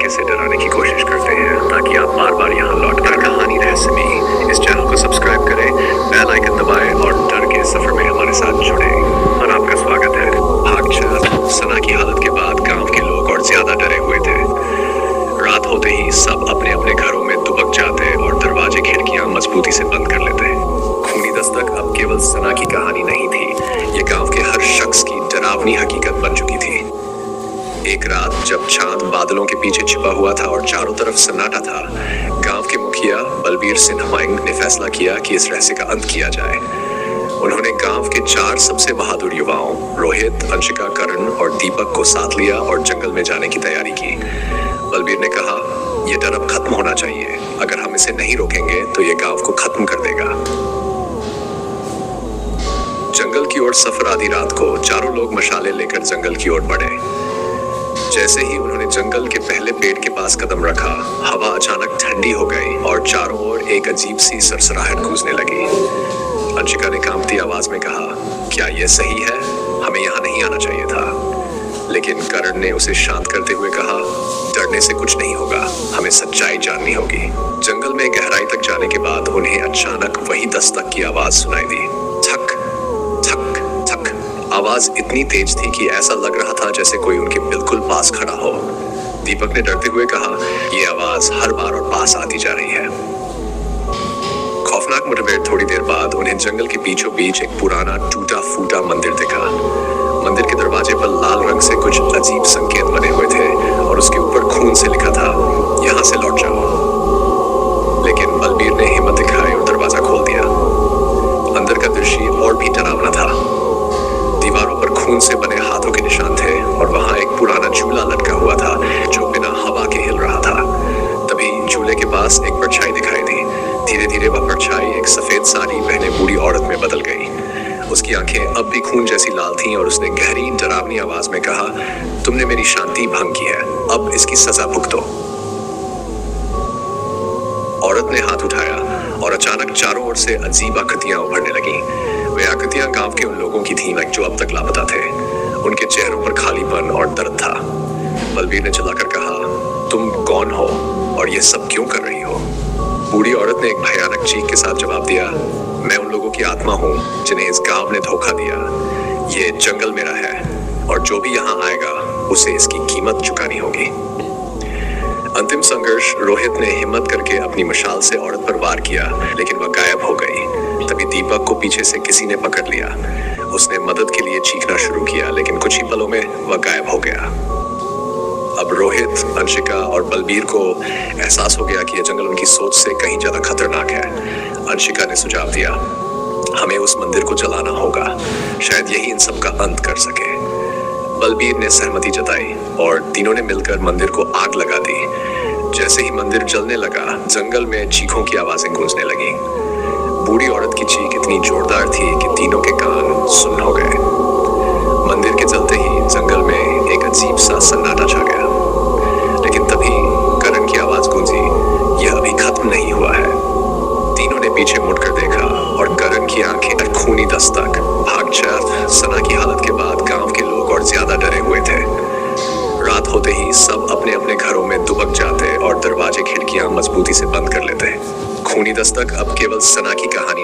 धोखे से डराने की कोशिश करते हैं ताकि आप बार बार यहाँ लौटकर कहानी रहस्यमयी इस चैनल को सब्सक्राइब करें, बेल आइकन दबाएं और डर के सफर में हमारे साथ जुड़ें। और आपका स्वागत है भाग 4। सना की हालत के बाद गांव के लोग और ज्यादा डरे हुए थे। रात होते ही सब अपने अपने घरों में दुबक जाते और दरवाजे खिड़कियां मजबूती से बंद कर लेते। खूनी दस्तक अब केवल सना की कहानी नहीं थी, ये गांव के हर शख्स की डरावनी हकीकत बन चुकी थी। एक रात जब चांद बादलों के पीछे छिपा हुआ था और चारों तरफ सन्नाटा था, गांव के मुखिया बलबीर सिंह हमाइंग ने फैसला किया कि इस रहस्य का अंत किया जाए। उन्होंने गांव के 4 सबसे बहादुर युवाओं रोहित, अंशिका, करण और दीपक को साथ लिया और जंगल में जाने की तैयारी की। बलबीर ने कहा, यह डर अब खत्म होना चाहिए। अगर हम इसे नहीं रोकेंगे तो यह गांव को खत्म कर देगा। जंगल की ओर सफर। आधी रात को चारों लोग मशाले लेकर जंगल की ओर बढ़े। जैसे ही उन्होंने जंगल के पहले पेड़ के पास कदम रखा, हवा अचानक ठंडी हो गई और चारों ओर एक अजीब सी सरसराहट गूंजने लगी। अंशिका ने कांपती आवाज में कहा, क्या यह सही है? हमें यहाँ नहीं आना चाहिए था। लेकिन करण ने उसे शांत करते हुए कहा, डरने से कुछ नहीं होगा, हमें सच्चाई जाननी होगी। जंगल में गहराई तक जाने के बाद उन्हें अचानक वही दस्तक की आवाज सुनाई दी। ठक ठक ठक। आवाज इतनी तेज थी कि ऐसा लग रहा था जैसे कोई उनके बिल्कुल पास खड़ा हो। दीपक ने डरते हुए कहा, यह आवाज हर बार और पास आती जा रही है। खौफनाक मुठभेड़। थोड़ी देर बाद उन्हें जंगल के बीचों बीच एक पुराना टूटा फूटा मंदिर दिखा। मंदिर के दरवाजे पर लाल रंग से कुछ अजीब संकेत बने हुए थे और उसके ऊपर खून से लिखा था, यहाँ से लौट जाओ। लेकिन बलबीर ने हिम्मत दिखाई और दरवाजा खोल दिया। अंदर का दृश्य और भी डरावना था। दीवारों पर खून से बने हाथों के निशान थे और वहां एक पुराना झूला लटका हुआ था जो बिना हवा के हिल रहा था। तभी झूले के पास एक परछाई दिखाई दी। धीरे धीरे वह परछाई एक सफेद साड़ी पहने बूढ़ी औरत में बदल गई। उसकी आंखें अब भी खून जैसी लाल थीं और उसने गहरी डरावनी आवाज में कहा, तुमने मेरी शांति भंग की है, अब इसकी सजा भुगतो। औरत ने हाथ उठाया और अचानक चारों ओर से अजीब आकृतियां उभरने लगीं। वे आकृतियां गांव के उन लोगों की थीं जो अब तक लापता थे। उनके चेहरों पर खालीपन और दर्द था। बलबीर ने चिल्लाकर कहा, तुम कौन हो और ये सब क्यों कर रही हो? बूढ़ी औरत ने एक भयानक चीख के साथ जवाब दिया, मैं उन लोगों की आत्मा हूँ जिन्हें इस गांव ने धोखा दिया। ये जंगल मेरा है और जो भी यहाँ आएगा उसे इसकी कीमत चुकानी होगी। अंतिम संघर्ष। रोहित ने हिम्मत करके अपनी मशाल से औरत पर वार किया, लेकिन वह गायब हो गई। तभी दीपक को पीछे से किसी ने पकड़ लिया। उसने मदद के लिए चीखना शुरू किया, लेकिन कुछ ही पलों में वह गायब हो गया। अब रोहित, अंशिका और बलबीर को एहसास हो गया कि यह जंगल उनकी सोच से कहीं ज्यादा खतरनाक है। अंशिका ने सुझाव दिया, हमें उस मंदिर को जलाना होगा, शायद यही इन सब का अंत कर सके। बलबीर ने सहमति जताई और तीनों ने मिलकर मंदिर को आग लगा दी। जैसे ही मंदिर जलने लगा, जंगल में चीखों की आवाजें गूंजने लगी। बूढ़ी औरत की चीख इतनी जोरदार थी कि तीनों के कान सुन्न हो गए। मंदिर के जलते ही जंगल में एक अजीब सा सन्नाटा छा गया। लेकिन तभी करण की आवाज गूंजी, यह अभी खत्म नहीं हुआ है। तीनों ने पीछे मुड़कर देखा और करण की आंखें खूनी दस्तक। भाग 4। सना की हालत के बाद गांव के लोग और ज्यादा डरे हुए थे। रात होते ही सब अपने अपने घरों में दुबक जाते और दरवाजे खिड़कियां मजबूती से बंद कर लेते। खूनी दस्तक अब केवल सना की कहानी